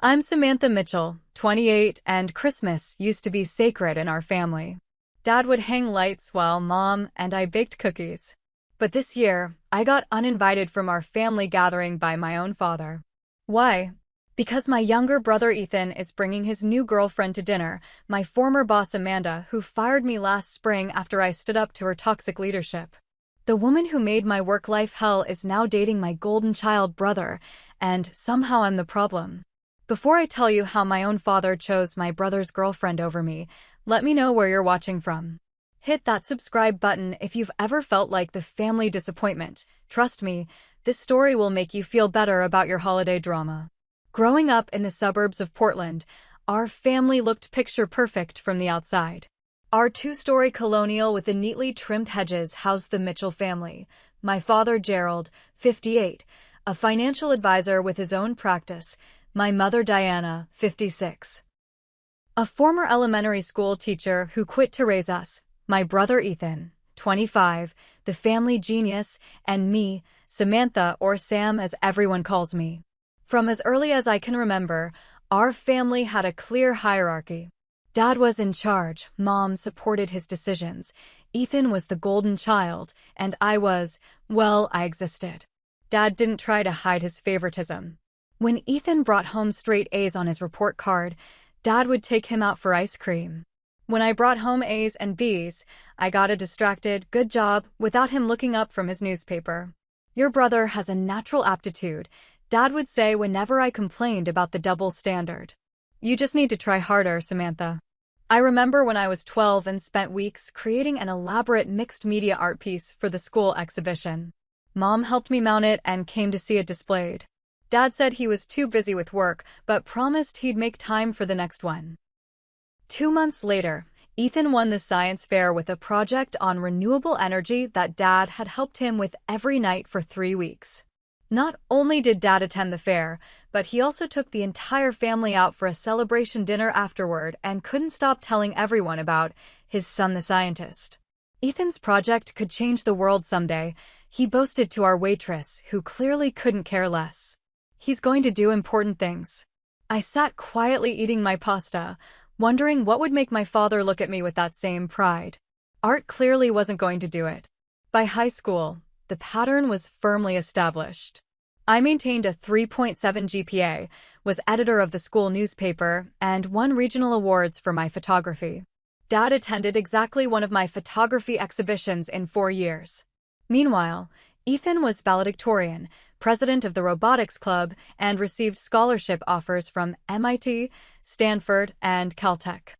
I'm Samantha Mitchell, 28, and Christmas used to be sacred in our family. Dad would hang lights while Mom and I baked cookies. But this year, I got uninvited from our family gathering by my own father. Why? Because my younger brother Ethan is bringing his new girlfriend to dinner, my former boss Amanda, who fired me last spring after I stood up to her toxic leadership. The woman who made my work life hell is now dating my golden child brother, and somehow I'm the problem. Before I tell you how my own father chose my brother's girlfriend over me, let me know where you're watching from. Hit that subscribe button if you've ever felt like the family disappointment. Trust me, this story will make you feel better about your holiday drama. Growing up in the suburbs of Portland, our family looked picture perfect from the outside. Our two-story colonial with the neatly trimmed hedges housed the Mitchell family. My father, Gerald, 58, a financial advisor with his own practice. My mother, Diana, 56, a former elementary school teacher who quit to raise us. My brother, Ethan, 25, the family genius, and me, Samantha, or Sam as everyone calls me. From as early as I can remember, our family had a clear hierarchy. Dad was in charge, Mom supported his decisions, Ethan was the golden child, and I existed. Dad didn't try to hide his favoritism. When Ethan brought home straight A's on his report card, Dad would take him out for ice cream. When I brought home A's and B's, I got a distracted, good job, without him looking up from his newspaper. Your brother has a natural aptitude, Dad would say whenever I complained about the double standard. You just need to try harder, Samantha. I remember when I was 12 and spent weeks creating an elaborate mixed media art piece for the school exhibition. Mom helped me mount it and came to see it displayed. Dad said he was too busy with work, but promised he'd make time for the next one. 2 months later, Ethan won the science fair with a project on renewable energy that Dad had helped him with every night for 3 weeks. Not only did Dad attend the fair, but he also took the entire family out for a celebration dinner afterward and couldn't stop telling everyone about his son the scientist. Ethan's project could change the world someday, he boasted to our waitress, who clearly couldn't care less. He's going to do important things. I sat quietly eating my pasta, wondering what would make my father look at me with that same pride. Art clearly wasn't going to do it. By high school, the pattern was firmly established. I maintained a 3.7 GPA, was editor of the school newspaper, and won regional awards for my photography. Dad attended exactly one of my photography exhibitions in 4 years. Meanwhile, Ethan was valedictorian, president of the robotics club, and received scholarship offers from MIT, Stanford, and Caltech.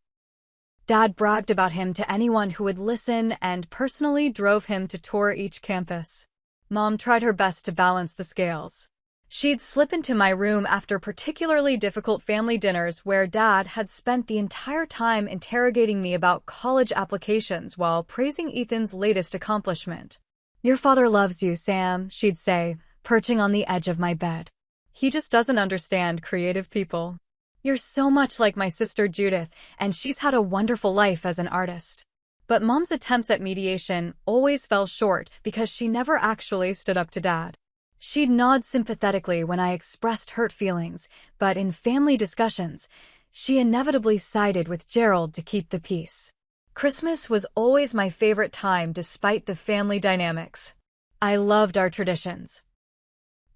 Dad bragged about him to anyone who would listen and personally drove him to tour each campus. Mom tried her best to balance the scales. She'd slip into my room after particularly difficult family dinners where Dad had spent the entire time interrogating me about college applications while praising Ethan's latest accomplishment. "Your father loves you, Sam," she'd say, perching on the edge of my bed. "He just doesn't understand creative people. You're so much like my sister Judith, and she's had a wonderful life as an artist." But Mom's attempts at mediation always fell short because she never actually stood up to Dad. She'd nod sympathetically when I expressed hurt feelings, but in family discussions, she inevitably sided with Gerald to keep the peace. Christmas was always my favorite time despite the family dynamics. I loved our traditions.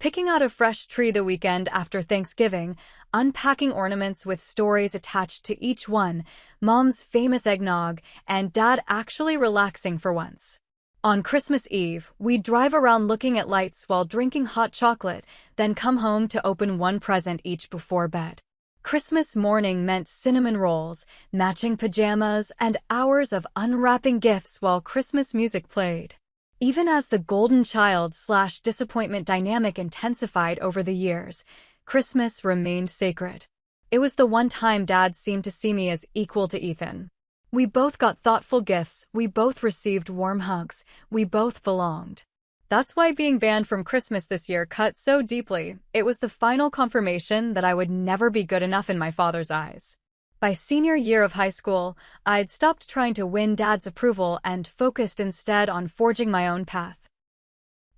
Picking out a fresh tree the weekend after Thanksgiving, unpacking ornaments with stories attached to each one, Mom's famous eggnog, and Dad actually relaxing for once. On Christmas Eve, we'd drive around looking at lights while drinking hot chocolate, then come home to open one present each before bed. Christmas morning meant cinnamon rolls, matching pajamas, and hours of unwrapping gifts while Christmas music played. Even as the golden child/disappointment dynamic intensified over the years, Christmas remained sacred. It was the one time Dad seemed to see me as equal to Ethan. We both got thoughtful gifts, we both received warm hugs, we both belonged. That's why being banned from Christmas this year cut so deeply. It was the final confirmation that I would never be good enough in my father's eyes. By senior year of high school, I'd stopped trying to win Dad's approval and focused instead on forging my own path.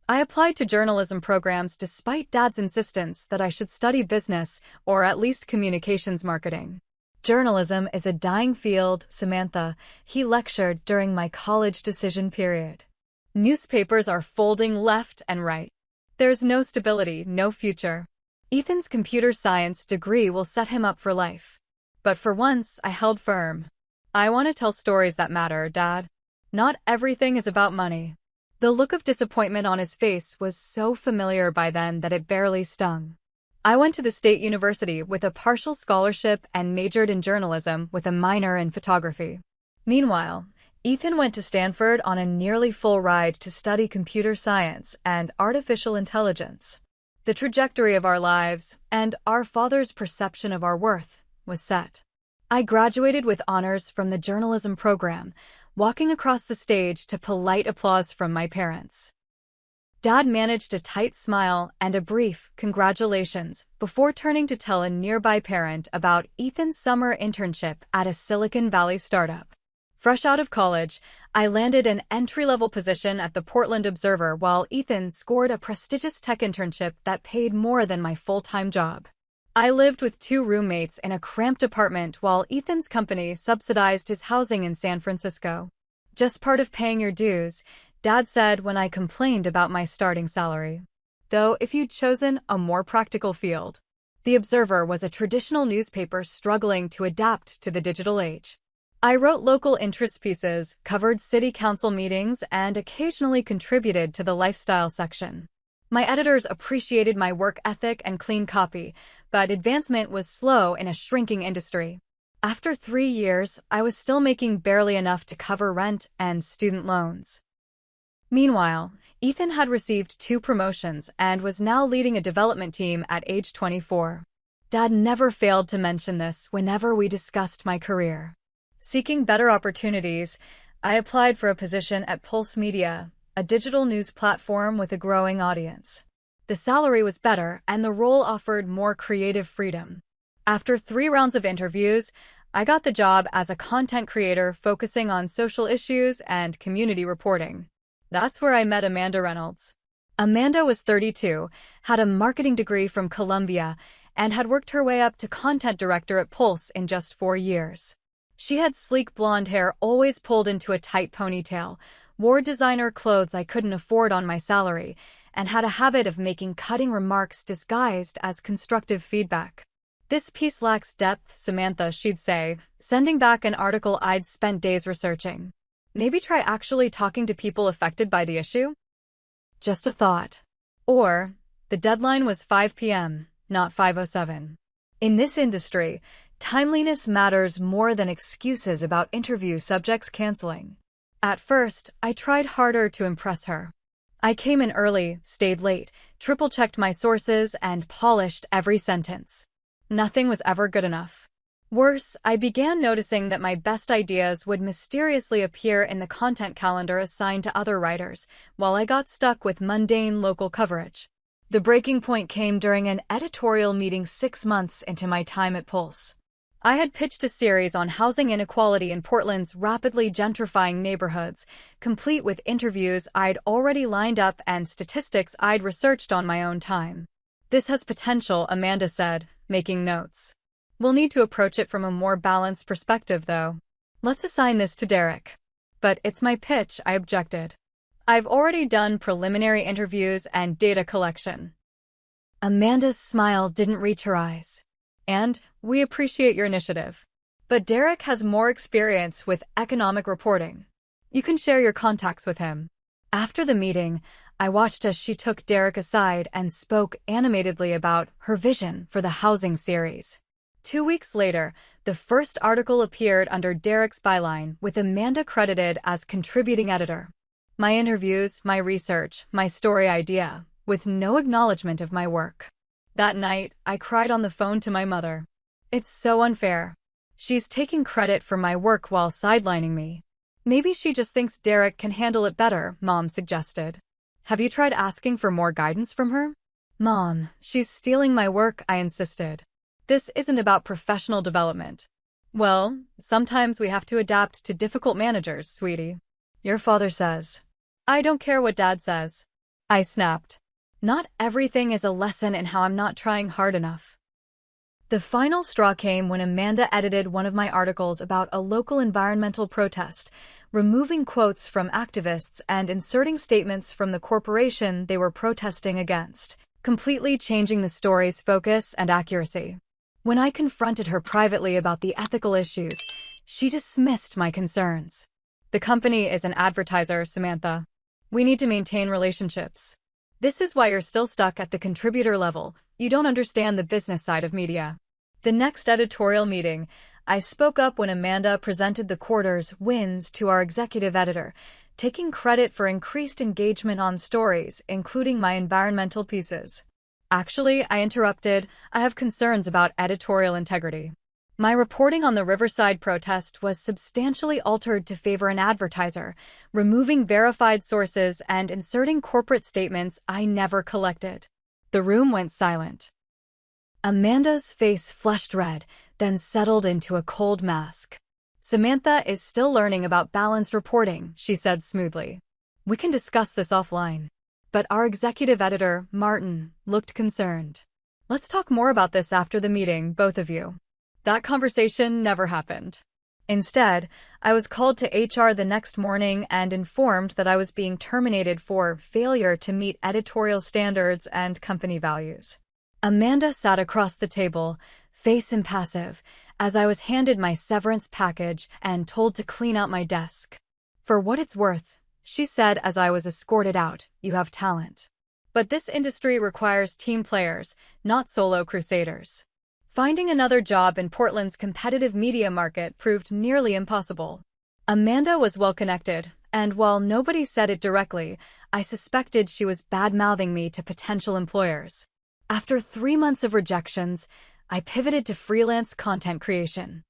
I applied to journalism programs despite Dad's insistence that I should study business or at least communications marketing. Journalism is a dying field, Samantha, he lectured during my college decision period. Newspapers are folding left and right. There's no stability, no future. Ethan's computer science degree will set him up for life. But for once, I held firm. I want to tell stories that matter, Dad. Not everything is about money. The look of disappointment on his face was so familiar by then that it barely stung. I went to the state university with a partial scholarship and majored in journalism with a minor in photography. Meanwhile, Ethan went to Stanford on a nearly full ride to study computer science and artificial intelligence. The trajectory of our lives, and our father's perception of our worth, was set. I graduated with honors from the journalism program, walking across the stage to polite applause from my parents. Dad managed a tight smile and a brief congratulations before turning to tell a nearby parent about Ethan's summer internship at a Silicon Valley startup. Fresh out of college, I landed an entry-level position at the Portland Observer while Ethan scored a prestigious tech internship that paid more than my full-time job. I lived with 2 roommates in a cramped apartment while Ethan's company subsidized his housing in San Francisco. Just part of paying your dues, Dad said when I complained about my starting salary. Though if you'd chosen a more practical field, the Observer was a traditional newspaper struggling to adapt to the digital age. I wrote local interest pieces, covered city council meetings, and occasionally contributed to the lifestyle section. My editors appreciated my work ethic and clean copy, but advancement was slow in a shrinking industry. After 3 years, I was still making barely enough to cover rent and student loans. Meanwhile, Ethan had received 2 promotions and was now leading a development team at age 24. Dad never failed to mention this whenever we discussed my career. Seeking better opportunities, I applied for a position at Pulse Media, a digital news platform with a growing audience. The salary was better and the role offered more creative freedom. After 3 rounds of interviews, I got the job as a content creator focusing on social issues and community reporting. That's where I met Amanda Reynolds. Amanda was 32, had a marketing degree from Columbia, and had worked her way up to content director at Pulse in just 4 years. She had sleek blonde hair always pulled into a tight ponytail, wore designer clothes I couldn't afford on my salary, and had a habit of making cutting remarks disguised as constructive feedback. "This piece lacks depth, Samantha," she'd say, sending back an article I'd spent days researching. "Maybe try actually talking to people affected by the issue?" Just a thought. Or, the deadline was 5 p.m., not 5:07. In this industry, timeliness matters more than excuses about interview subjects canceling. At first, I tried harder to impress her. I came in early, stayed late, triple-checked my sources, and polished every sentence. Nothing was ever good enough. Worse, I began noticing that my best ideas would mysteriously appear in the content calendar assigned to other writers, while I got stuck with mundane local coverage. The breaking point came during an editorial meeting 6 months into my time at Pulse. I had pitched a series on housing inequality in Portland's rapidly gentrifying neighborhoods, complete with interviews I'd already lined up and statistics I'd researched on my own time. "This has potential," Amanda said, making notes. "We'll need to approach it from a more balanced perspective, though. Let's assign this to Derek." "But it's my pitch," I objected. "I've already done preliminary interviews and data collection." Amanda's smile didn't reach her eyes. "And we appreciate your initiative. But Derek has more experience with economic reporting. You can share your contacts with him." After the meeting, I watched as she took Derek aside and spoke animatedly about her vision for the housing series. 2 weeks later, the first article appeared under Derek's byline, with Amanda credited as contributing editor. My interviews, my research, my story idea, with no acknowledgement of my work. That night, I cried on the phone to my mother. "It's so unfair. She's taking credit for my work while sidelining me." "Maybe she just thinks Derek can handle it better," Mom suggested. "Have you tried asking for more guidance from her?" "Mom, she's stealing my work," I insisted. "This isn't about professional development." "Well, sometimes we have to adapt to difficult managers, sweetie. Your father says." "I don't care what Dad says. I snapped. Not everything is a lesson in how I'm not trying hard enough. The final straw came when Amanda edited one of my articles about a local environmental protest, removing quotes from activists and inserting statements from the corporation they were protesting against, completely changing the story's focus and accuracy. When I confronted her privately about the ethical issues, she dismissed my concerns. The company is an advertiser, Samantha. We need to maintain relationships. This is why you're still stuck at the contributor level. You don't understand the business side of media. The next editorial meeting, I spoke up when Amanda presented the quarter's wins to our executive editor, taking credit for increased engagement on stories, including my environmental pieces. Actually, I interrupted. I have concerns about editorial integrity. My reporting on the Riverside protest was substantially altered to favor an advertiser, removing verified sources and inserting corporate statements I never collected. The room went silent. Amanda's face flushed red, then settled into a cold mask. Samantha is still learning about balanced reporting, she said smoothly. We can discuss this offline. But our executive editor, Martin, looked concerned. Let's talk more about this after the meeting, both of you. That conversation never happened. Instead, I was called to HR the next morning and informed that I was being terminated for failure to meet editorial standards and company values. Amanda sat across the table, face impassive, as I was handed my severance package and told to clean out my desk. For what it's worth, she said as I was escorted out, you have talent. But this industry requires team players, not solo crusaders. Finding another job in Portland's competitive media market proved nearly impossible. Amanda was well-connected, and while nobody said it directly, I suspected she was bad-mouthing me to potential employers. After 3 months of rejections, I pivoted to freelance content creation.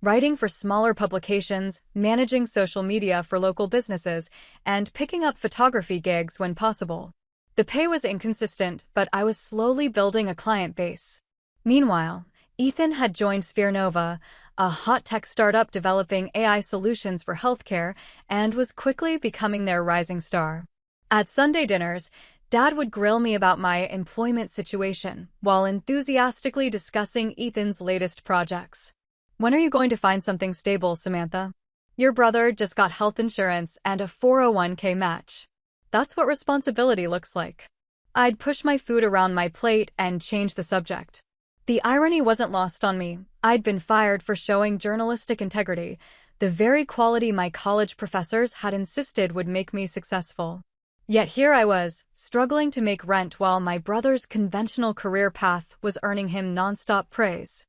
Writing for smaller publications, managing social media for local businesses, and picking up photography gigs when possible. The pay was inconsistent, but I was slowly building a client base. Meanwhile, Ethan had joined Spherenova, a hot tech startup developing AI solutions for healthcare, and was quickly becoming their rising star. At Sunday dinners, Dad would grill me about my employment situation, while enthusiastically discussing Ethan's latest projects. When are you going to find something stable, Samantha? Your brother just got health insurance and a 401k match. That's what responsibility looks like. I'd push my food around my plate and change the subject. The irony wasn't lost on me. I'd been fired for showing journalistic integrity, the very quality my college professors had insisted would make me successful. Yet here I was, struggling to make rent while my brother's conventional career path was earning him nonstop praise.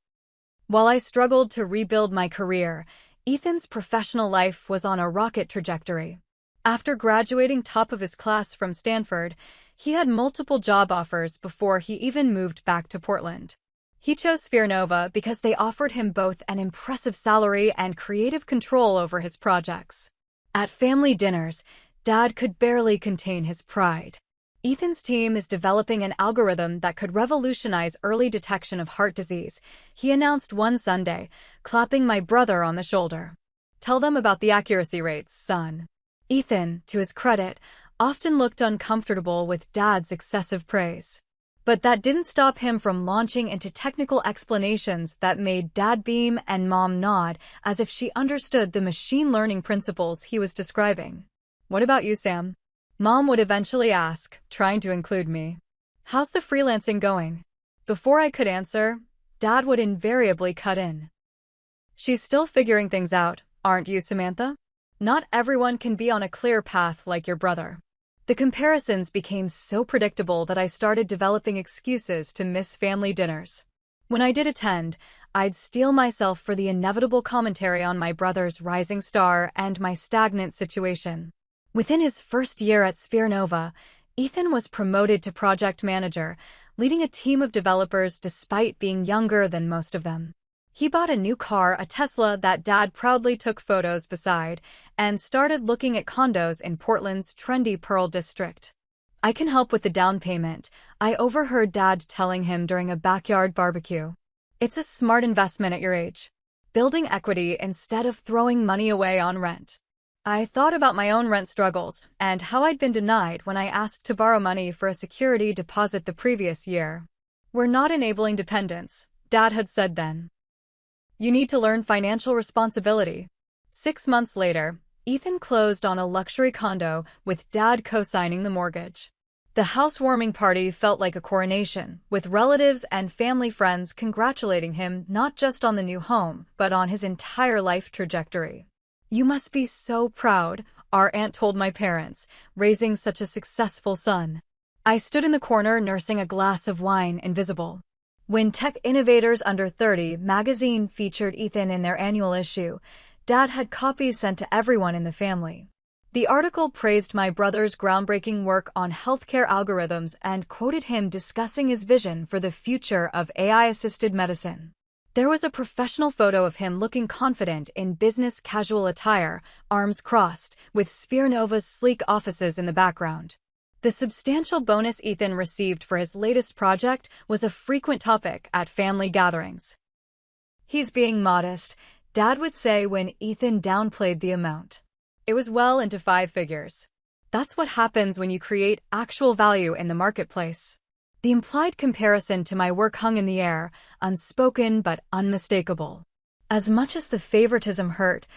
While I struggled to rebuild my career, Ethan's professional life was on a rocket trajectory. After graduating top of his class from Stanford, he had multiple job offers before he even moved back to Portland. He chose Spherenova because they offered him both an impressive salary and creative control over his projects. At family dinners, Dad could barely contain his pride. Ethan's team is developing an algorithm that could revolutionize early detection of heart disease, he announced one Sunday, clapping my brother on the shoulder. Tell them about the accuracy rates, son. Ethan, to his credit, often looked uncomfortable with Dad's excessive praise. But that didn't stop him from launching into technical explanations that made Dad beam and Mom nod as if she understood the machine learning principles he was describing. What about you, Sam? Mom would eventually ask, trying to include me. How's the freelancing going? Before I could answer, Dad would invariably cut in. She's still figuring things out, aren't you, Samantha? Not everyone can be on a clear path like your brother. The comparisons became so predictable that I started developing excuses to miss family dinners. When I did attend, I'd steel myself for the inevitable commentary on my brother's rising star and my stagnant situation. Within his first year at Spherenova, Ethan was promoted to project manager, leading a team of developers despite being younger than most of them. He bought a new car, a Tesla that Dad proudly took photos beside, and started looking at condos in Portland's trendy Pearl District. I can help with the down payment, I overheard Dad telling him during a backyard barbecue. It's a smart investment at your age. Building equity instead of throwing money away on rent. I thought about my own rent struggles and how I'd been denied when I asked to borrow money for a security deposit the previous year. We're not enabling dependence, Dad had said then. You need to learn financial responsibility. 6 months later, Ethan closed on a luxury condo with Dad co-signing the mortgage. The housewarming party felt like a coronation, with relatives and family friends congratulating him not just on the new home, but on his entire life trajectory. You must be so proud, our aunt told my parents, raising such a successful son. I stood in the corner nursing a glass of wine, invisible. When Tech Innovators Under 30 magazine featured Ethan in their annual issue, Dad had copies sent to everyone in the family. The article praised my brother's groundbreaking work on healthcare algorithms and quoted him discussing his vision for the future of AI-assisted medicine. There was a professional photo of him looking confident in business casual attire, arms crossed, with Sphere Nova's sleek offices in the background. The substantial bonus Ethan received for his latest project was a frequent topic at family gatherings. He's being modest, Dad would say when Ethan downplayed the amount. It was well into 5 figures. That's what happens when you create actual value in the marketplace. The implied comparison to my work hung in the air, unspoken but unmistakable. As much as the favoritism hurt,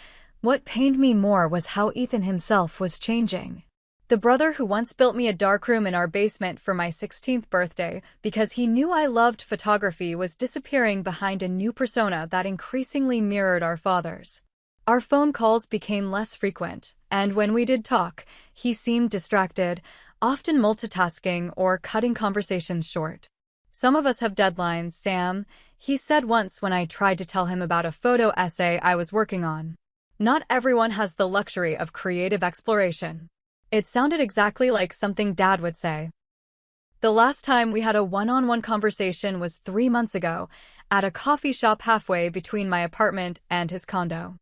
what pained me more was how Ethan himself was changing. The brother who once built me a darkroom in our basement for my 16th birthday because he knew I loved photography was disappearing behind a new persona that increasingly mirrored our father's. Our phone calls became less frequent, and when we did talk, he seemed distracted, often multitasking or cutting conversations short. Some of us have deadlines, Sam, he said once when I tried to tell him about a photo essay I was working on. Not everyone has the luxury of creative exploration. It sounded exactly like something Dad would say. The last time we had a one-on-one conversation was 3 months ago, at a coffee shop halfway between my apartment and his condo.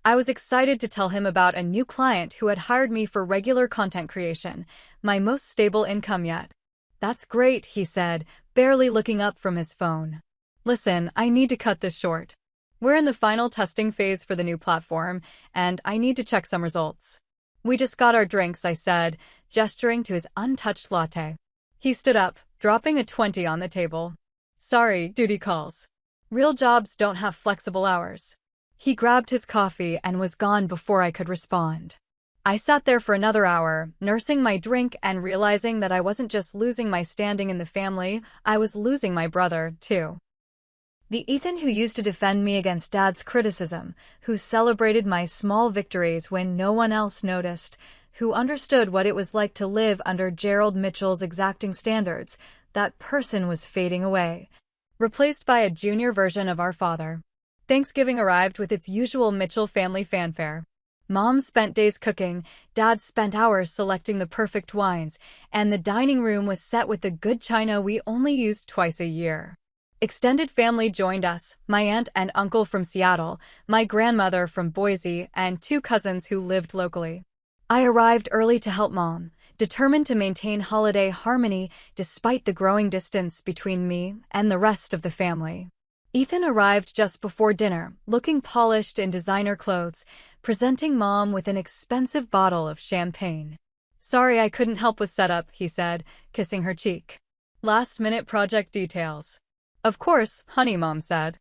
I was excited to tell him about a new client who had hired me for regular content creation, my most stable income yet. That's great, he said, barely looking up from his phone. Listen, I need to cut this short. We're in the final testing phase for the new platform, and I need to check some results. We just got our drinks, I said, gesturing to his untouched latte. He stood up, dropping a 20 on the table. Sorry, duty calls. Real jobs don't have flexible hours. He grabbed his coffee and was gone before I could respond. I sat there for another hour, nursing my drink and realizing that I wasn't just losing my standing in the family, I was losing my brother, too. The Ethan who used to defend me against Dad's criticism, who celebrated my small victories when no one else noticed, who understood what it was like to live under Gerald Mitchell's exacting standards, that person was fading away, replaced by a junior version of our father. Thanksgiving arrived with its usual Mitchell family fanfare. Mom spent days cooking, Dad spent hours selecting the perfect wines, and the dining room was set with the good china we only used twice a year. Extended family joined us, my aunt and uncle from Seattle, my grandmother from Boise, and 2 cousins who lived locally. I arrived early to help Mom, determined to maintain holiday harmony despite the growing distance between me and the rest of the family. Ethan arrived just before dinner, looking polished in designer clothes, presenting Mom with an expensive bottle of champagne. Sorry I couldn't help with setup, he said, kissing her cheek. Last-minute project details. Of course, honey, Mom said.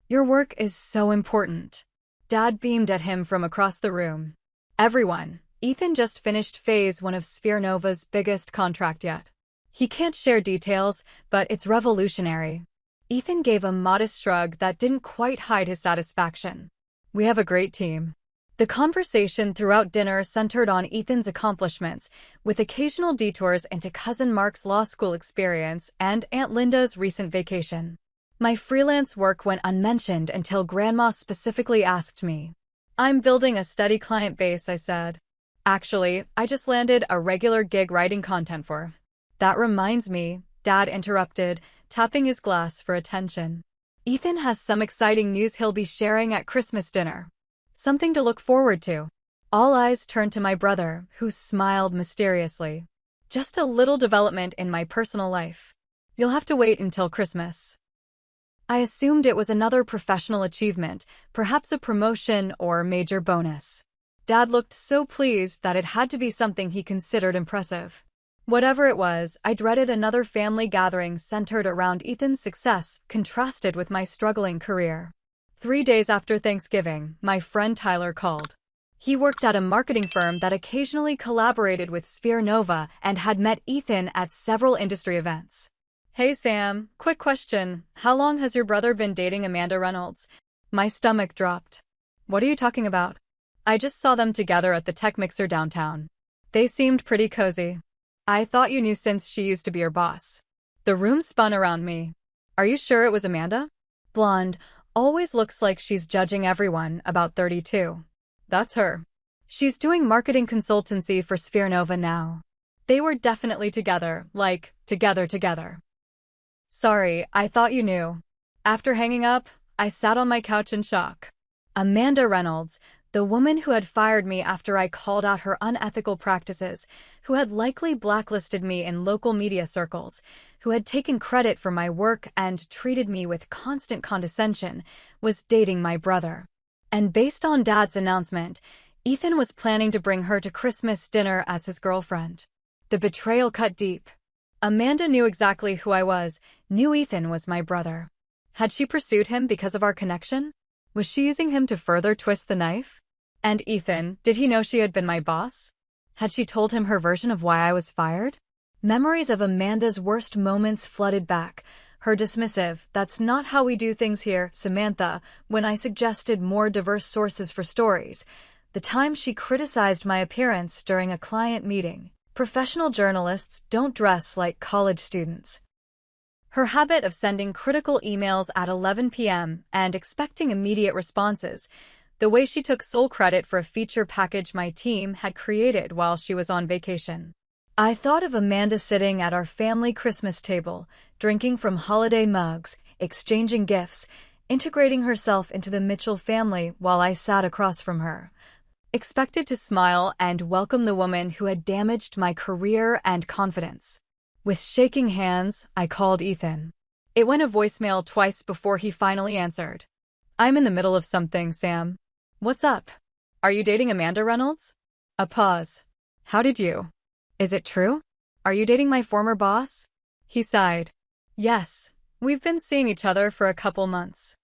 Your work is so important. Dad beamed at him from across the room. Everyone, Ethan just finished phase 1 of Sphere Nova's biggest contract yet. He can't share details, but it's revolutionary. Ethan gave a modest shrug that didn't quite hide his satisfaction. We have a great team. The conversation throughout dinner centered on Ethan's accomplishments, with occasional detours into Cousin Mark's law school experience and Aunt Linda's recent vacation. My freelance work went unmentioned until Grandma specifically asked me. I'm building a steady client base, I said. Actually, I just landed a regular gig writing content for. That reminds me, Dad interrupted, tapping his glass for attention. Ethan has some exciting news he'll be sharing at Christmas dinner. Something to look forward to. All eyes turned to my brother, who smiled mysteriously. Just a little development in my personal life. You'll have to wait until Christmas. I assumed it was another professional achievement, perhaps a promotion or major bonus. Dad looked so pleased that it had to be something he considered impressive. Whatever it was, I dreaded another family gathering centered around Ethan's success, contrasted with my struggling career. 3 days after Thanksgiving, my friend Tyler called. He worked at a marketing firm that occasionally collaborated with Sphere Nova and had met Ethan at several industry events. Hey Sam, quick question. How long has your brother been dating Amanda Reynolds? My stomach dropped. What are you talking about? I just saw them together at the Tech Mixer downtown. They seemed pretty cozy. I thought you knew since she used to be your boss. The room spun around me. Are you sure it was Amanda? Blonde, always looks like she's judging everyone, about 32. That's her. She's doing marketing consultancy for Sphere Nova now. They were definitely together, like, together. Sorry, I thought you knew. After hanging up, I sat on my couch in shock. Amanda Reynolds, the woman who had fired me after I called out her unethical practices, who had likely blacklisted me in local media circles, who had taken credit for my work and treated me with constant condescension, was dating my brother. And based on Dad's announcement, Ethan was planning to bring her to Christmas dinner as his girlfriend. The betrayal cut deep. Amanda knew exactly who I was, knew Ethan was my brother. Had she pursued him because of our connection? Was she using him to further twist the knife? And Ethan, did he know she had been my boss? Had she told him her version of why I was fired? Memories of Amanda's worst moments flooded back. Her dismissive, "That's not how we do things here, Samantha," when I suggested more diverse sources for stories. The time she criticized my appearance during a client meeting. Professional journalists don't dress like college students. Her habit of sending critical emails at 11 p.m. and expecting immediate responses. The way she took sole credit for a feature package my team had created while she was on vacation. I thought of Amanda sitting at our family Christmas table, drinking from holiday mugs, exchanging gifts, integrating herself into the Mitchell family while I sat across from her. Expected to smile and welcome the woman who had damaged my career and confidence. With shaking hands, I called Ethan. It went a voicemail twice before he finally answered. "I'm in the middle of something, Sam. What's up? Are you dating Amanda Reynolds?" A pause. "How did you? Is it true? Are you dating my former boss?" He sighed. "Yes, we've been seeing each other for a couple months.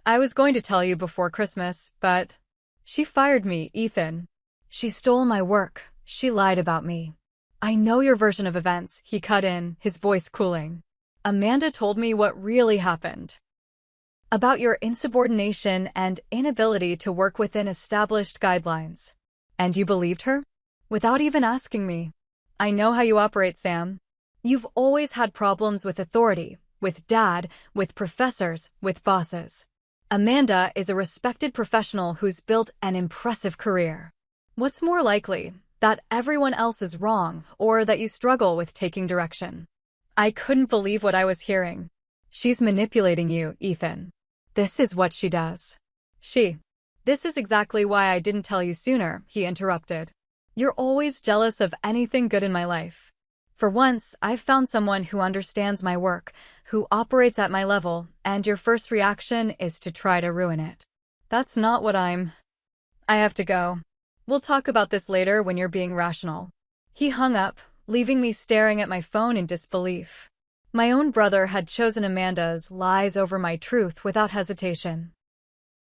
I was going to tell you before Christmas, but she fired me, Ethan. She stole my work. She lied about me. I know your version of events," he cut in, his voice cooling. "Amanda told me what really happened. About your insubordination and inability to work within established guidelines. And you believed her? Without even asking me. I know how you operate, Sam. You've always had problems with authority, with Dad, with professors, with bosses. Amanda is a respected professional who's built an impressive career. What's more likely, that everyone else is wrong, or that you struggle with taking direction?" I couldn't believe what I was hearing. "She's manipulating you, Ethan. This is what she does." This is exactly why I didn't tell you sooner," he interrupted. "You're always jealous of anything good in my life. For once, I've found someone who understands my work, who operates at my level, and your first reaction is to try to ruin it. That's not what I have to go. We'll talk about this later when you're being rational." He hung up, leaving me staring at my phone in disbelief. My own brother had chosen Amanda's lies over my truth without hesitation.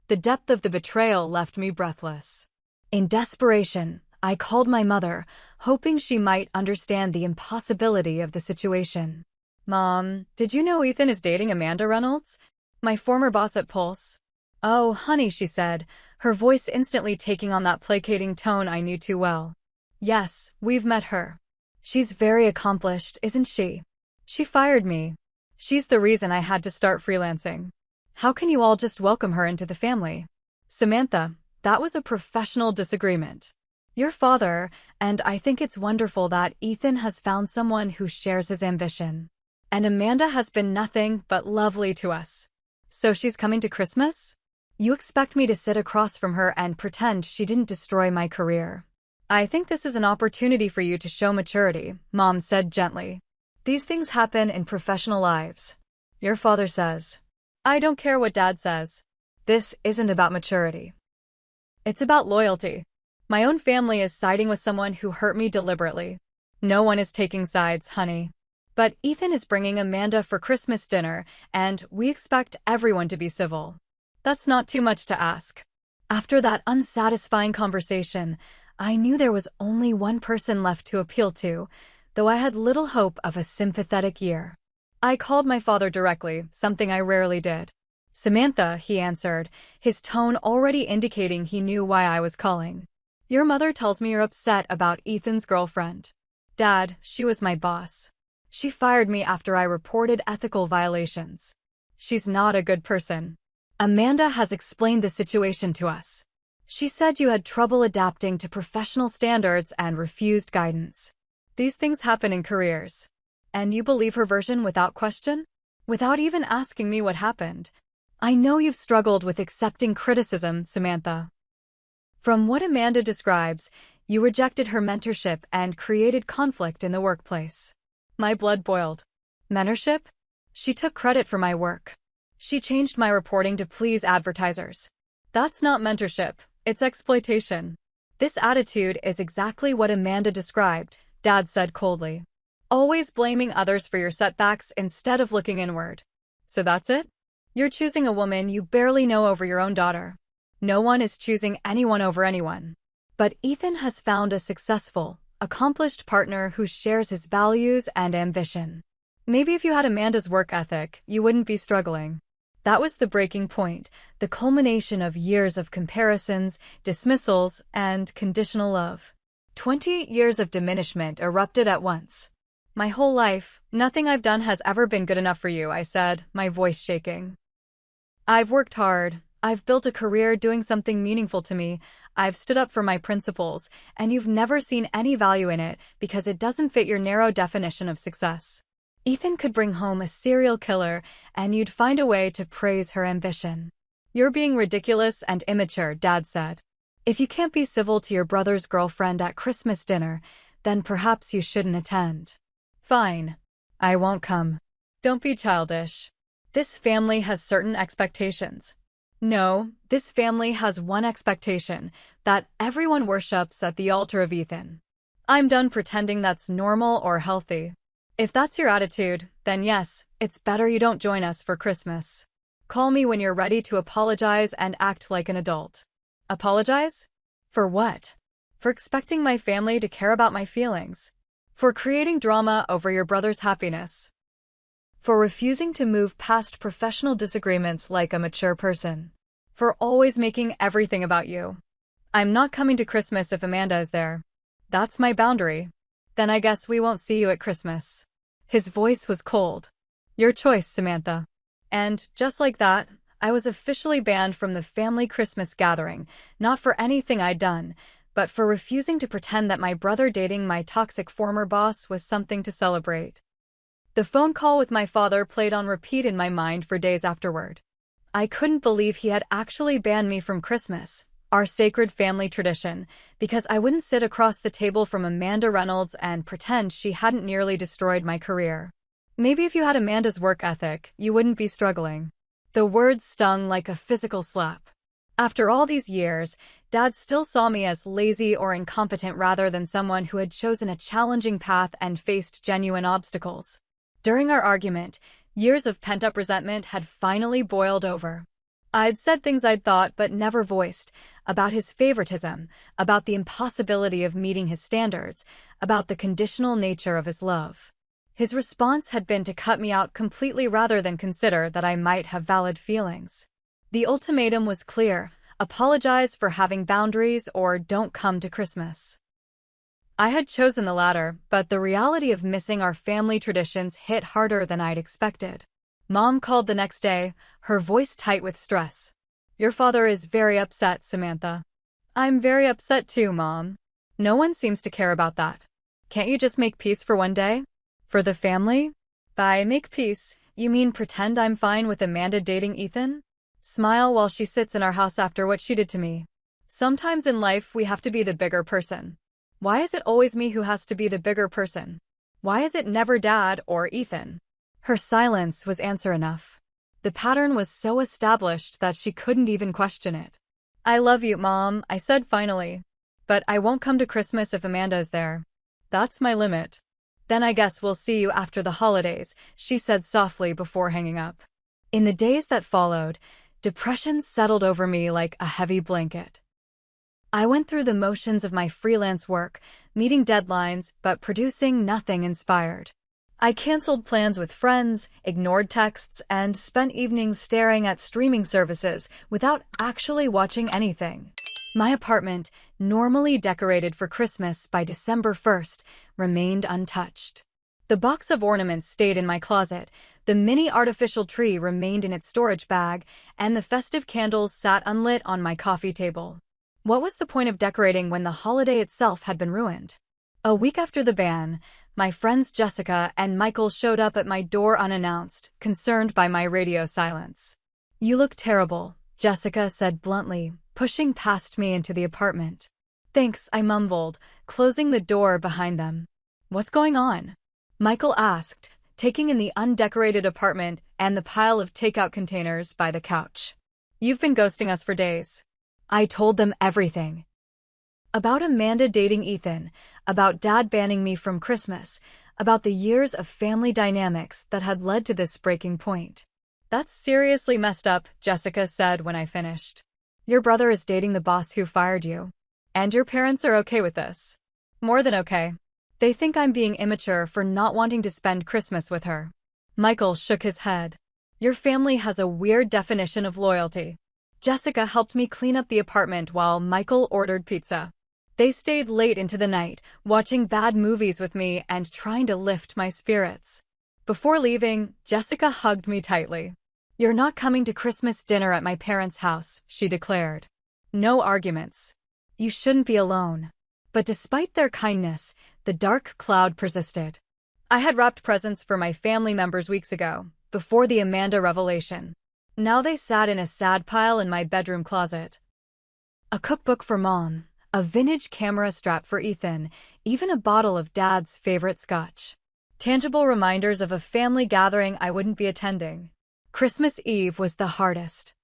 The depth of the betrayal left me breathless. In desperation, I called my mother, hoping she might understand the impossibility of the situation. "Mom, did you know Ethan is dating Amanda Reynolds? My former boss at Pulse?" "Oh, honey," she said, her voice instantly taking on that placating tone I knew too well. "Yes, we've met her. She's very accomplished, isn't she? She fired me. She's the reason I had to start freelancing. How can you all just welcome her into the family?" "Samantha, that was a professional disagreement. Your father, and I think it's wonderful that Ethan has found someone who shares his ambition. And Amanda has been nothing but lovely to us. So she's coming to Christmas? You expect me to sit across from her and pretend she didn't destroy my career? I think this is an opportunity for you to show maturity," Mom said gently. "These things happen in professional lives. Your father says. I don't care what Dad says. This isn't about maturity. It's about loyalty. My own family is siding with someone who hurt me deliberately. No one is taking sides, honey. But Ethan is bringing Amanda for Christmas dinner, and we expect everyone to be civil. That's not too much to ask. After that unsatisfying conversation, I knew there was only one person left to appeal to, though I had little hope of a sympathetic ear. I called my father directly, something I rarely did. "Samantha," he answered, his tone already indicating he knew why I was calling. "Your mother tells me you're upset about Ethan's girlfriend." "Dad, she was my boss. She fired me after I reported ethical violations. She's not a good person. Amanda has explained the situation to us. She said you had trouble adapting to professional standards and refused guidance. These things happen in careers. And you believe her version without question? Without even asking me what happened. I know you've struggled with accepting criticism, Samantha. From what Amanda describes, you rejected her mentorship and created conflict in the workplace." My blood boiled. Mentorship? She took credit for my work. She changed my reporting to please advertisers. That's not mentorship, it's exploitation. This attitude is exactly what Amanda described, Dad said coldly. Always blaming others for your setbacks instead of looking inward. So that's it? You're choosing a woman you barely know over your own daughter. No one is choosing anyone over anyone. But Ethan has found a successful, accomplished partner who shares his values and ambition. Maybe if you had Amanda's work ethic, you wouldn't be struggling. That was the breaking point, the culmination of years of comparisons, dismissals, and conditional love. 20 years of diminishment erupted at once. "My whole life, nothing I've done has ever been good enough for you," I said, my voice shaking. "I've worked hard. I've built a career doing something meaningful to me. I've stood up for my principles, and you've never seen any value in it because it doesn't fit your narrow definition of success. Ethan could bring home a serial killer, and you'd find a way to praise her ambition." "You're being ridiculous and immature," Dad said. "If you can't be civil to your brother's girlfriend at Christmas dinner, then perhaps you shouldn't attend." "Fine. I won't come." "Don't be childish. This family has certain expectations." "No, this family has one expectation, that everyone worships at the altar of Ethan. I'm done pretending that's normal or healthy. If that's your attitude, then yes, it's better you don't join us for Christmas. Call me when you're ready to apologize and act like an adult." "Apologize? For what?" "For expecting my family to care about my feelings. For creating drama over your brother's happiness. For refusing to move past professional disagreements like a mature person. For always making everything about you. I'm not coming to Christmas if Amanda is there. That's my boundary. Then I guess we won't see you at Christmas." His voice was cold. "Your choice, Samantha." And, just like that, I was officially banned from the family Christmas gathering, not for anything I'd done, but for refusing to pretend that my brother dating my toxic former boss was something to celebrate. The phone call with my father played on repeat in my mind for days afterward. I couldn't believe he had actually banned me from Christmas, our sacred family tradition, because I wouldn't sit across the table from Amanda Reynolds and pretend she hadn't nearly destroyed my career. "Maybe if you had Amanda's work ethic, you wouldn't be struggling." The words stung like a physical slap. After all these years, Dad still saw me as lazy or incompetent rather than someone who had chosen a challenging path and faced genuine obstacles. During our argument, years of pent-up resentment had finally boiled over. I'd said things I'd thought but never voiced, about his favoritism, about the impossibility of meeting his standards, about the conditional nature of his love. His response had been to cut me out completely rather than consider that I might have valid feelings. The ultimatum was clear: apologize for having boundaries or don't come to Christmas. I had chosen the latter, but the reality of missing our family traditions hit harder than I'd expected. Mom called the next day, her voice tight with stress. "Your father is very upset, Samantha." "I'm very upset too, Mom. No one seems to care about that. Can't you just make peace for one day? For the family?" "By make peace, you mean pretend I'm fine with Amanda dating Ethan? Smile while she sits in our house after what she did to me. Sometimes in life we have to be the bigger person. Why is it always me who has to be the bigger person? Why is it never Dad or Ethan?" Her silence was answer enough. The pattern was so established that she couldn't even question it. "I love you, Mom," I said finally. But I won't come to Christmas if Amanda's there. That's my limit. Then I guess we'll see you after the holidays, she said softly before hanging up. In the days that followed, depression settled over me like a heavy blanket. I went through the motions of my freelance work, meeting deadlines, but producing nothing inspired. I canceled plans with friends, ignored texts, and spent evenings staring at streaming services without actually watching anything. My apartment, normally decorated for Christmas by December 1st, remained untouched. The box of ornaments stayed in my closet, the mini artificial tree remained in its storage bag, and the festive candles sat unlit on my coffee table. What was the point of decorating when the holiday itself had been ruined? A week after the ban, my friends Jessica and Michael showed up at my door unannounced, concerned by my radio silence. "You look terrible," Jessica said bluntly, pushing past me into the apartment. "Thanks," I mumbled, closing the door behind them. "What's going on?" Michael asked, taking in the undecorated apartment and the pile of takeout containers by the couch. "You've been ghosting us for days." I told them everything. About Amanda dating Ethan, about Dad banning me from Christmas, about the years of family dynamics that had led to this breaking point. "That's seriously messed up," Jessica said when I finished. "Your brother is dating the boss who fired you. And your parents are okay with this." "More than okay. They think I'm being immature for not wanting to spend Christmas with her." Michael shook his head. "Your family has a weird definition of loyalty." Jessica helped me clean up the apartment while Michael ordered pizza. They stayed late into the night, watching bad movies with me and trying to lift my spirits. Before leaving, Jessica hugged me tightly. "You're not coming to Christmas dinner at my parents' house," she declared. "No arguments. You shouldn't be alone." But despite their kindness, the dark cloud persisted. I had wrapped presents for my family members weeks ago, before the Amanda revelation. Now they sat in a sad pile in my bedroom closet. A cookbook for Mom, a vintage camera strap for Ethan, even a bottle of Dad's favorite scotch. Tangible reminders of a family gathering I wouldn't be attending. Christmas Eve was the hardest.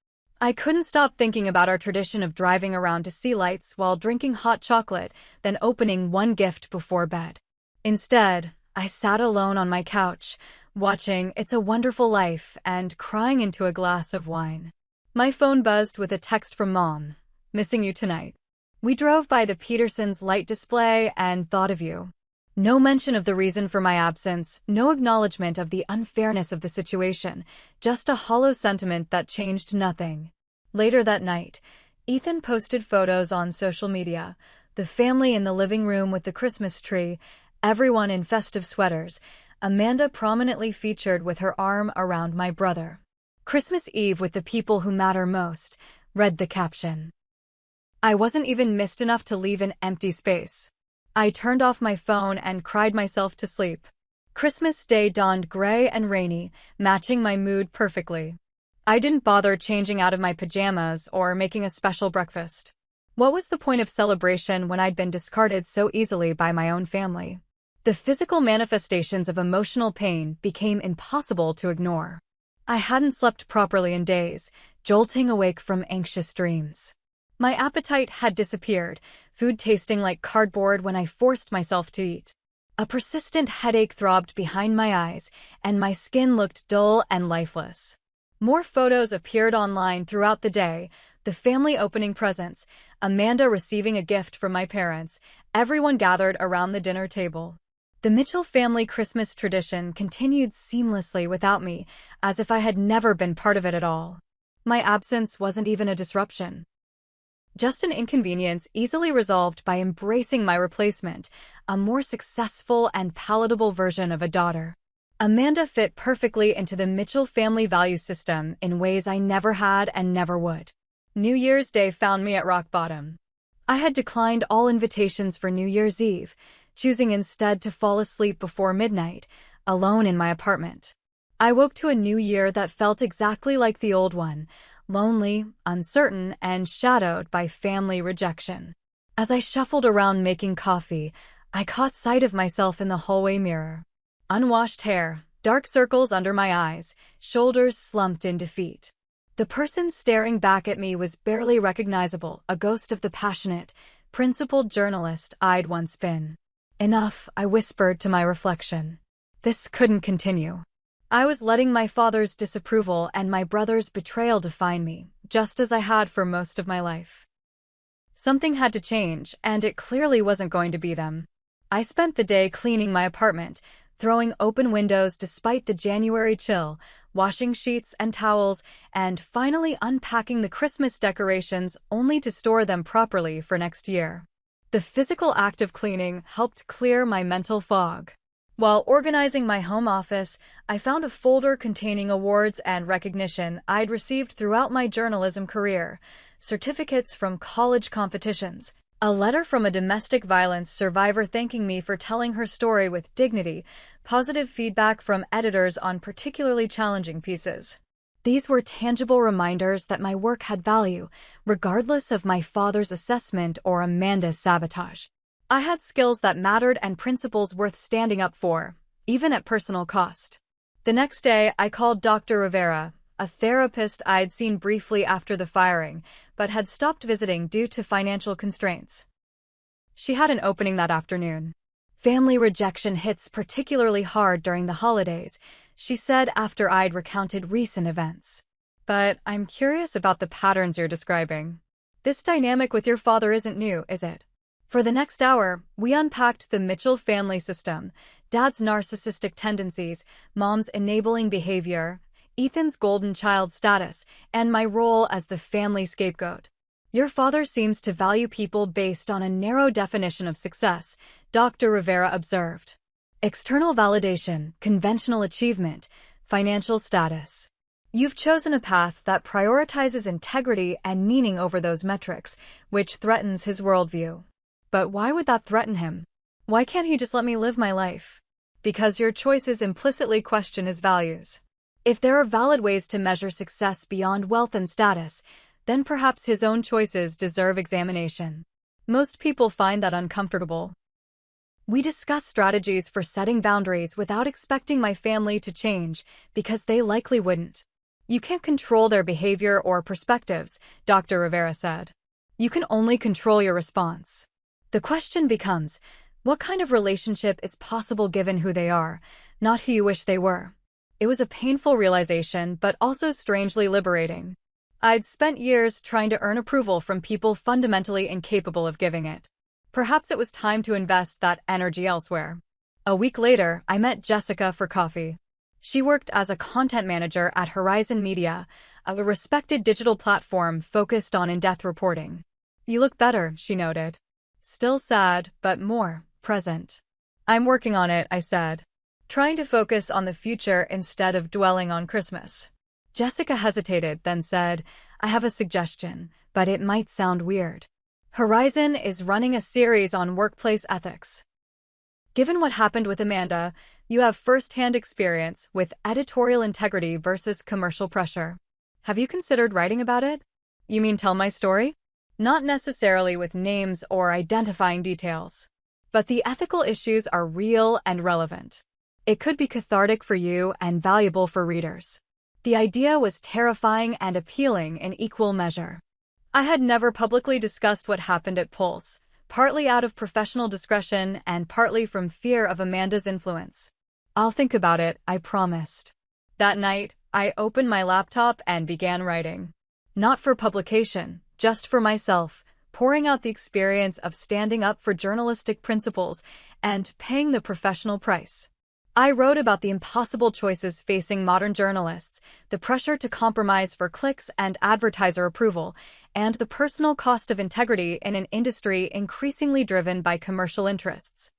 I couldn't stop thinking about our tradition of driving around to see lights while drinking hot chocolate, then opening one gift before bed. Instead, I sat alone on my couch, watching It's a Wonderful Life and crying into a glass of wine. My phone buzzed with a text from Mom. "Missing you tonight. We drove by the Petersons' light display and thought of you." No mention of the reason for my absence, no acknowledgement of the unfairness of the situation, just a hollow sentiment that changed nothing. Later that night, Ethan posted photos on social media, the family in the living room with the Christmas tree, everyone in festive sweaters, Amanda prominently featured with her arm around my brother. "Christmas Eve with the people who matter most," read the caption. I wasn't even missed enough to leave an empty space. I turned off my phone and cried myself to sleep. Christmas Day dawned gray and rainy, matching my mood perfectly. I didn't bother changing out of my pajamas or making a special breakfast. What was the point of celebration when I'd been discarded so easily by my own family? The physical manifestations of emotional pain became impossible to ignore. I hadn't slept properly in days, jolting awake from anxious dreams. My appetite had disappeared, food tasting like cardboard when I forced myself to eat. A persistent headache throbbed behind my eyes, and my skin looked dull and lifeless. More photos appeared online throughout the day, the family opening presents, Amanda receiving a gift from my parents, everyone gathered around the dinner table. The Mitchell family Christmas tradition continued seamlessly without me, as if I had never been part of it at all. My absence wasn't even a disruption. Just an inconvenience easily resolved by embracing my replacement, a more successful and palatable version of a daughter. Amanda fit perfectly into the Mitchell family value system in ways I never had and never would. New Year's Day found me at rock bottom. I had declined all invitations for New Year's Eve, choosing instead to fall asleep before midnight, alone in my apartment. I woke to a new year that felt exactly like the old one, lonely, uncertain, and shadowed by family rejection. As I shuffled around making coffee, I caught sight of myself in the hallway mirror. Unwashed hair, dark circles under my eyes, shoulders slumped in defeat. The person staring back at me was barely recognizable, a ghost of the passionate, principled journalist I'd once been. Enough, I whispered to my reflection. This couldn't continue. I was letting my father's disapproval and my brother's betrayal define me, just as I had for most of my life. Something had to change, and it clearly wasn't going to be them. I spent the day cleaning my apartment, throwing open windows despite the January chill, washing sheets and towels, and finally unpacking the Christmas decorations only to store them properly for next year. The physical act of cleaning helped clear my mental fog. While organizing my home office, I found a folder containing awards and recognition I'd received throughout my journalism career, certificates from college competitions, a letter from a domestic violence survivor thanking me for telling her story with dignity, positive feedback from editors on particularly challenging pieces. These were tangible reminders that my work had value, regardless of my father's assessment or Amanda's sabotage. I had skills that mattered and principles worth standing up for, even at personal cost. The next day, I called Dr. Rivera, a therapist I'd seen briefly after the firing, but had stopped visiting due to financial constraints. She had an opening that afternoon. Family rejection hits particularly hard during the holidays, she said after I'd recounted recent events. But I'm curious about the patterns you're describing. This dynamic with your father isn't new, is it? For the next hour, we unpacked the Mitchell family system, Dad's narcissistic tendencies, Mom's enabling behavior, Ethan's golden child status, and my role as the family scapegoat. Your father seems to value people based on a narrow definition of success, Dr. Rivera observed. External validation, conventional achievement, financial status. You've chosen a path that prioritizes integrity and meaning over those metrics, which threatens his worldview. But why would that threaten him? Why can't he just let me live my life? Because your choices implicitly question his values. If there are valid ways to measure success beyond wealth and status, then perhaps his own choices deserve examination. Most people find that uncomfortable. We discuss strategies for setting boundaries without expecting my family to change, because they likely wouldn't. You can't control their behavior or perspectives, Dr. Rivera said. You can only control your response. The question becomes, what kind of relationship is possible given who they are, not who you wish they were? It was a painful realization, but also strangely liberating. I'd spent years trying to earn approval from people fundamentally incapable of giving it. Perhaps it was time to invest that energy elsewhere. A week later, I met Jessica for coffee. She worked as a content manager at Horizon Media, a respected digital platform focused on in-depth reporting. You look better, she noted. Still sad, but more present. I'm working on it, I said, trying to focus on the future instead of dwelling on Christmas. Jessica hesitated, then said, I have a suggestion, but it might sound weird. Horizon is running a series on workplace ethics. Given what happened with Amanda, you have first-hand experience with editorial integrity versus commercial pressure. Have you considered writing about it? You mean tell my story? Not necessarily with names or identifying details. But the ethical issues are real and relevant. It could be cathartic for you and valuable for readers. The idea was terrifying and appealing in equal measure. I had never publicly discussed what happened at Pulse, partly out of professional discretion and partly from fear of Amanda's influence. I'll think about it, I promised. That night, I opened my laptop and began writing. Not for publication, just for myself, pouring out the experience of standing up for journalistic principles and paying the professional price. I wrote about the impossible choices facing modern journalists, the pressure to compromise for clicks and advertiser approval, and the personal cost of integrity in an industry increasingly driven by commercial interests.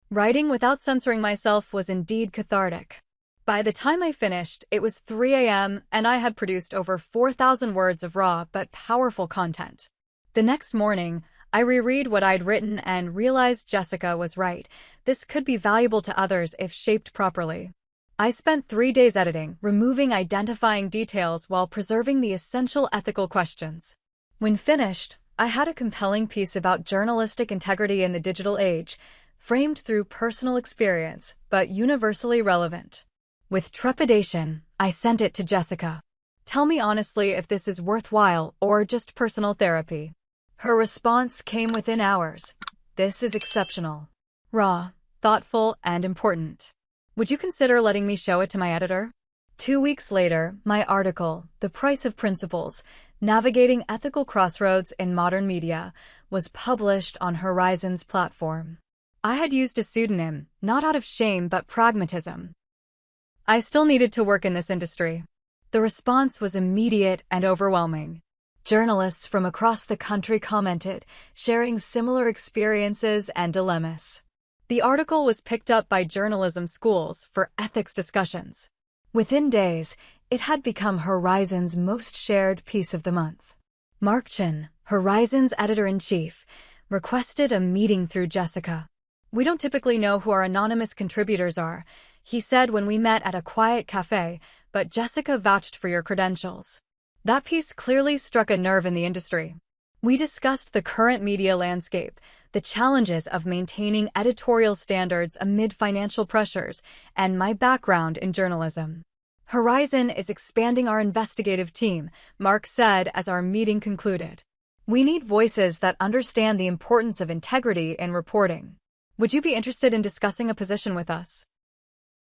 Writing without censoring myself was indeed cathartic. By the time I finished, it was 3 a.m. and I had produced over 4,000 words of raw but powerful content. The next morning, I reread what I'd written and realized Jessica was right. This could be valuable to others if shaped properly. I spent 3 days editing, removing identifying details while preserving the essential ethical questions. When finished, I had a compelling piece about journalistic integrity in the digital age, framed through personal experience, but universally relevant. With trepidation, I sent it to Jessica. Tell me honestly if this is worthwhile or just personal therapy. Her response came within hours. "This is exceptional. Raw, thoughtful, and important. Would you consider letting me show it to my editor?" 2 weeks later, my article, "The Price of Principles: Navigating Ethical Crossroads in Modern Media," was published on Horizon's platform. I had used a pseudonym, not out of shame but pragmatism. I still needed to work in this industry. The response was immediate and overwhelming. Journalists from across the country commented, sharing similar experiences and dilemmas. The article was picked up by journalism schools for ethics discussions. Within days, it had become Horizon's most shared piece of the month. Mark Chin, Horizon's editor-in-chief, requested a meeting through Jessica. "We don't typically know who our anonymous contributors are," he said when we met at a quiet cafe, "but Jessica vouched for your credentials." That piece clearly struck a nerve in the industry. We discussed the current media landscape, the challenges of maintaining editorial standards amid financial pressures, and my background in journalism. "Horizon is expanding our investigative team," Mark said as our meeting concluded. "We need voices that understand the importance of integrity in reporting. Would you be interested in discussing a position with us?"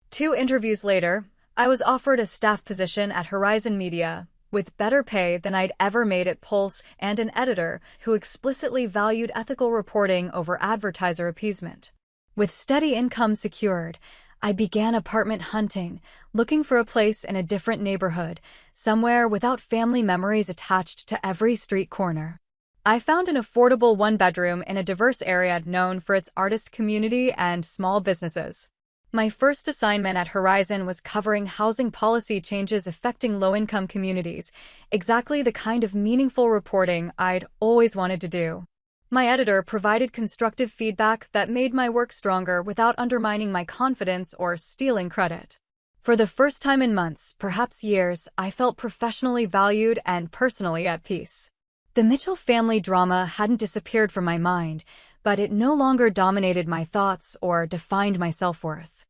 2 interviews later, I was offered a staff position at Horizon Media, with better pay than I'd ever made at Pulse and an editor who explicitly valued ethical reporting over advertiser appeasement. With steady income secured, I began apartment hunting, looking for a place in a different neighborhood, somewhere without family memories attached to every street corner. I found an affordable one-bedroom in a diverse area known for its artist community and small businesses. My first assignment at Horizon was covering housing policy changes affecting low-income communities, exactly the kind of meaningful reporting I'd always wanted to do. My editor provided constructive feedback that made my work stronger without undermining my confidence or stealing credit. For the first time in months, perhaps years, I felt professionally valued and personally at peace. The Mitchell family drama hadn't disappeared from my mind, but it no longer dominated my thoughts or defined my self-worth.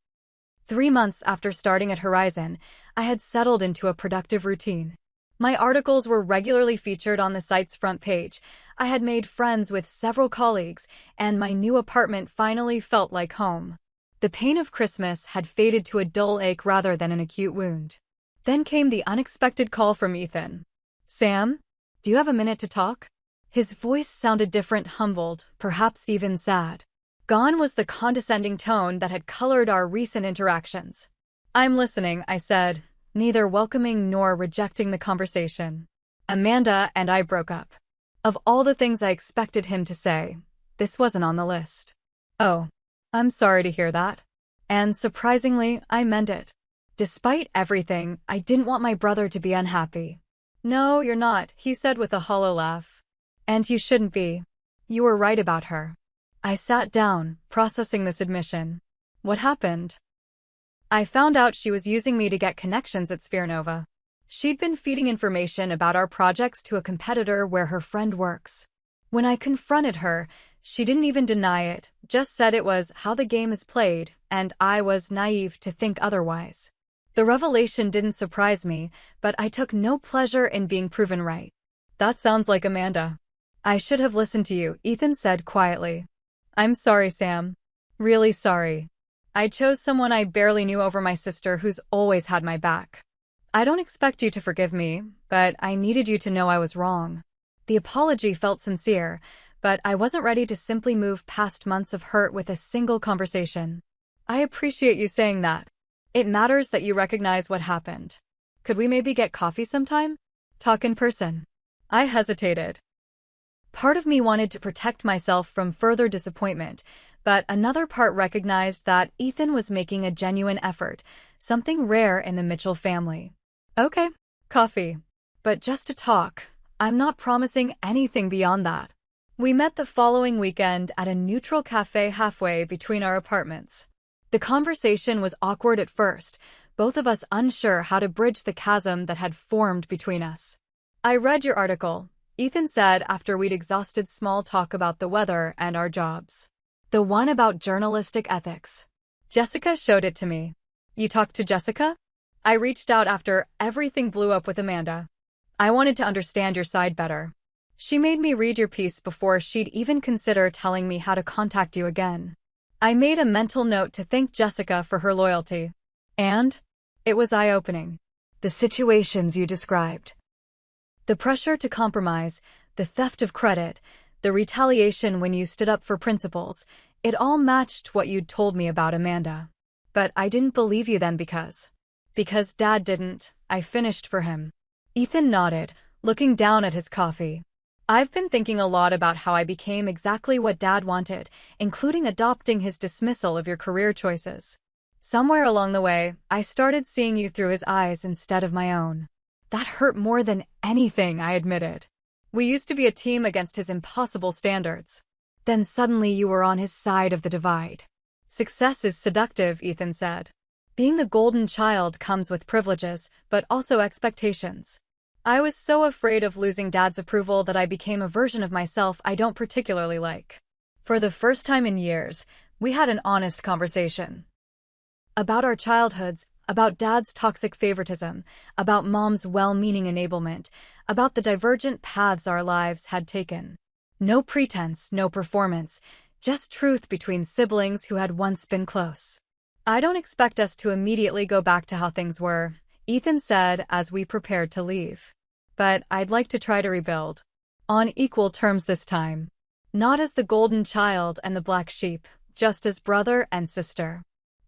3 months after starting at Horizon, I had settled into a productive routine. My articles were regularly featured on the site's front page, I had made friends with several colleagues, and my new apartment finally felt like home. The pain of Christmas had faded to a dull ache rather than an acute wound. Then came the unexpected call from Ethan. "Sam? Do you have a minute to talk?" His voice sounded different, humbled, perhaps even sad. Gone was the condescending tone that had colored our recent interactions. "I'm listening," I said, neither welcoming nor rejecting the conversation. "Amanda and I broke up." Of all the things I expected him to say, this wasn't on the list. "Oh, I'm sorry to hear that." And surprisingly, I meant it. Despite everything, I didn't want my brother to be unhappy. "No, you're not," he said with a hollow laugh. "And you shouldn't be. You were right about her." I sat down, processing this admission. What happened? I found out she was using me to get connections at Spherenova. She'd been feeding information about our projects to a competitor where her friend works. When I confronted her, she didn't even deny it, just said it was how the game is played, and I was naive to think otherwise. The revelation didn't surprise me, but I took no pleasure in being proven right. "That sounds like Amanda." "I should have listened to you," Ethan said quietly. "I'm sorry, Sam. Really sorry. I chose someone I barely knew over my sister who's always had my back. I don't expect you to forgive me, but I needed you to know I was wrong." The apology felt sincere, but I wasn't ready to simply move past months of hurt with a single conversation. "I appreciate you saying that. It matters that you recognize what happened. Could we maybe get coffee sometime? Talk in person?" I hesitated. Part of me wanted to protect myself from further disappointment, but another part recognized that Ethan was making a genuine effort, something rare in the Mitchell family. "Okay, coffee. But just to talk. I'm not promising anything beyond that." We met the following weekend at a neutral cafe halfway between our apartments. The conversation was awkward at first, both of us unsure how to bridge the chasm that had formed between us. "I read your article," Ethan said after we'd exhausted small talk about the weather and our jobs. "The one about journalistic ethics. Jessica showed it to me." "You talked to Jessica?" "I reached out after everything blew up with Amanda. I wanted to understand your side better." She made me read your piece before she'd even consider telling me how to contact you again. I made a mental note to thank Jessica for her loyalty. And it was eye-opening. The situations you described. The pressure to compromise, the theft of credit, the retaliation when you stood up for principles, it all matched what you'd told me about Amanda. But I didn't believe you then because Dad didn't. I finished for him. Ethan nodded, looking down at his coffee. I've been thinking a lot about how I became exactly what Dad wanted, including adopting his dismissal of your career choices. Somewhere along the way, I started seeing you through his eyes instead of my own. That hurt more than anything, I admitted. We used to be a team against his impossible standards. Then suddenly you were on his side of the divide. Success is seductive, Ethan said. Being the golden child comes with privileges, but also expectations. I was so afraid of losing Dad's approval that I became a version of myself I don't particularly like. For the first time in years, we had an honest conversation. About our childhoods, about Dad's toxic favoritism, about Mom's well-meaning enablement, about the divergent paths our lives had taken. No pretense, no performance, just truth between siblings who had once been close. I don't expect us to immediately go back to how things were, Ethan said as we prepared to leave. But I'd like to try to rebuild. On equal terms this time. Not as the golden child and the black sheep, just as brother and sister.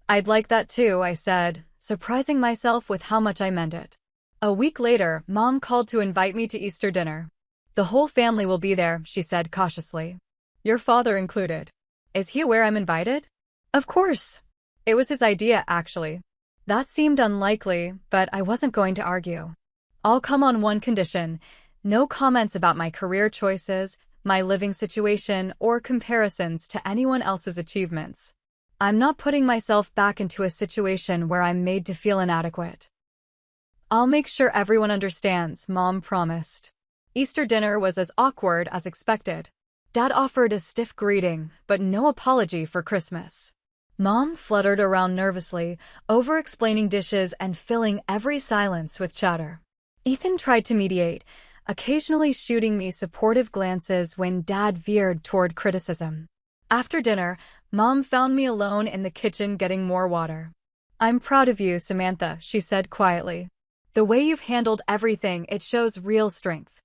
I'd like that too, I said, surprising myself with how much I meant it. A week later, Mom called to invite me to Easter dinner. The whole family will be there, she said cautiously. Your father included. Is he aware I'm invited? Of course. It was his idea, actually. That seemed unlikely, but I wasn't going to argue. I'll come on one condition: no comments about my career choices, my living situation, or comparisons to anyone else's achievements. I'm not putting myself back into a situation where I'm made to feel inadequate. I'll make sure everyone understands, Mom promised. Easter dinner was as awkward as expected. Dad offered a stiff greeting, but no apology for Christmas. Mom fluttered around nervously, over-explaining dishes and filling every silence with chatter. Ethan tried to mediate, occasionally shooting me supportive glances when Dad veered toward criticism. After dinner, Mom found me alone in the kitchen getting more water. I'm proud of you, Samantha, she said quietly. The way you've handled everything, it shows real strength.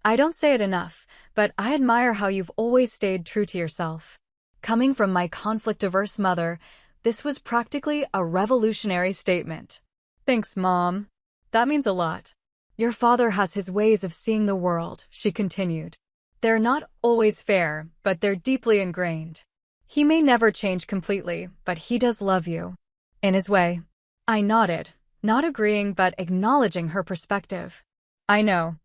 I don't say it enough, but I admire how you've always stayed true to yourself. Coming from my conflict-averse mother, this was practically a revolutionary statement. Thanks, Mom. That means a lot. Your father has his ways of seeing the world, she continued. They're not always fair, but they're deeply ingrained. He may never change completely, but he does love you. In his way. I nodded, not agreeing but acknowledging her perspective. I know.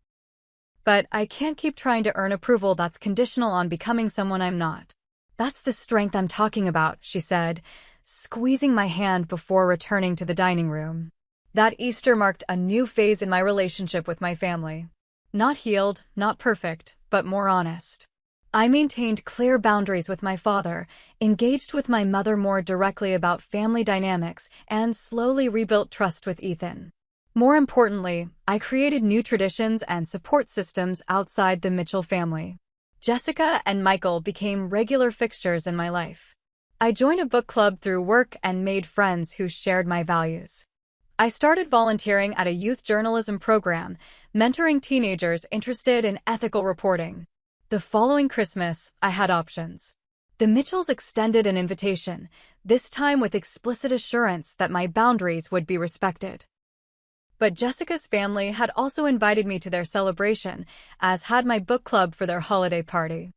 But I can't keep trying to earn approval that's conditional on becoming someone I'm not. That's the strength I'm talking about, she said, squeezing my hand before returning to the dining room. That Easter marked a new phase in my relationship with my family. Not healed, not perfect, but more honest. I maintained clear boundaries with my father, engaged with my mother more directly about family dynamics, and slowly rebuilt trust with Ethan. More importantly, I created new traditions and support systems outside the Mitchell family. Jessica and Michael became regular fixtures in my life. I joined a book club through work and made friends who shared my values. I started volunteering at a youth journalism program, mentoring teenagers interested in ethical reporting. The following Christmas, I had options. The Mitchells extended an invitation, this time with explicit assurance that my boundaries would be respected. But Jessica's family had also invited me to their celebration, as had my book club for their holiday party.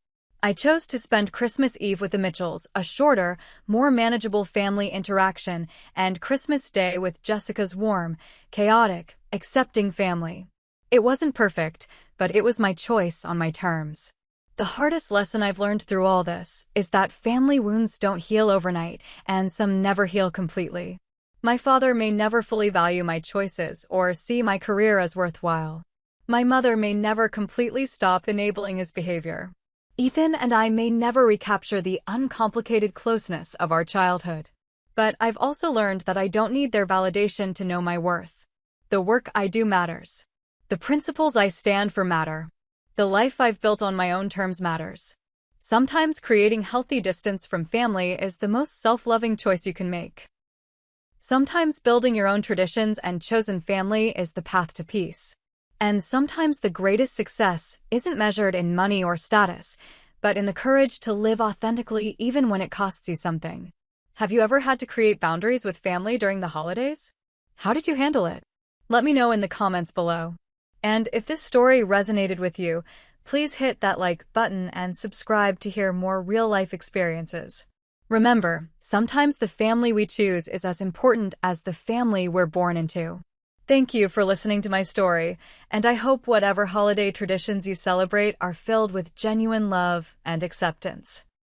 I chose to spend Christmas Eve with the Mitchells, a shorter, more manageable family interaction, and Christmas Day with Jessica's warm, chaotic, accepting family. It wasn't perfect, but it was my choice on my terms. The hardest lesson I've learned through all this is that family wounds don't heal overnight, and some never heal completely. My father may never fully value my choices or see my career as worthwhile. My mother may never completely stop enabling his behavior. Ethan and I may never recapture the uncomplicated closeness of our childhood. But I've also learned that I don't need their validation to know my worth. The work I do matters. The principles I stand for matter. The life I've built on my own terms matters. Sometimes creating healthy distance from family is the most self-loving choice you can make. Sometimes building your own traditions and chosen family is the path to peace. And sometimes the greatest success isn't measured in money or status, but in the courage to live authentically even when it costs you something. Have you ever had to create boundaries with family during the holidays? How did you handle it? Let me know in the comments below. And if this story resonated with you, please hit that like button and subscribe to hear more real-life experiences. Remember, sometimes the family we choose is as important as the family we're born into. Thank you for listening to my story, and I hope whatever holiday traditions you celebrate are filled with genuine love and acceptance.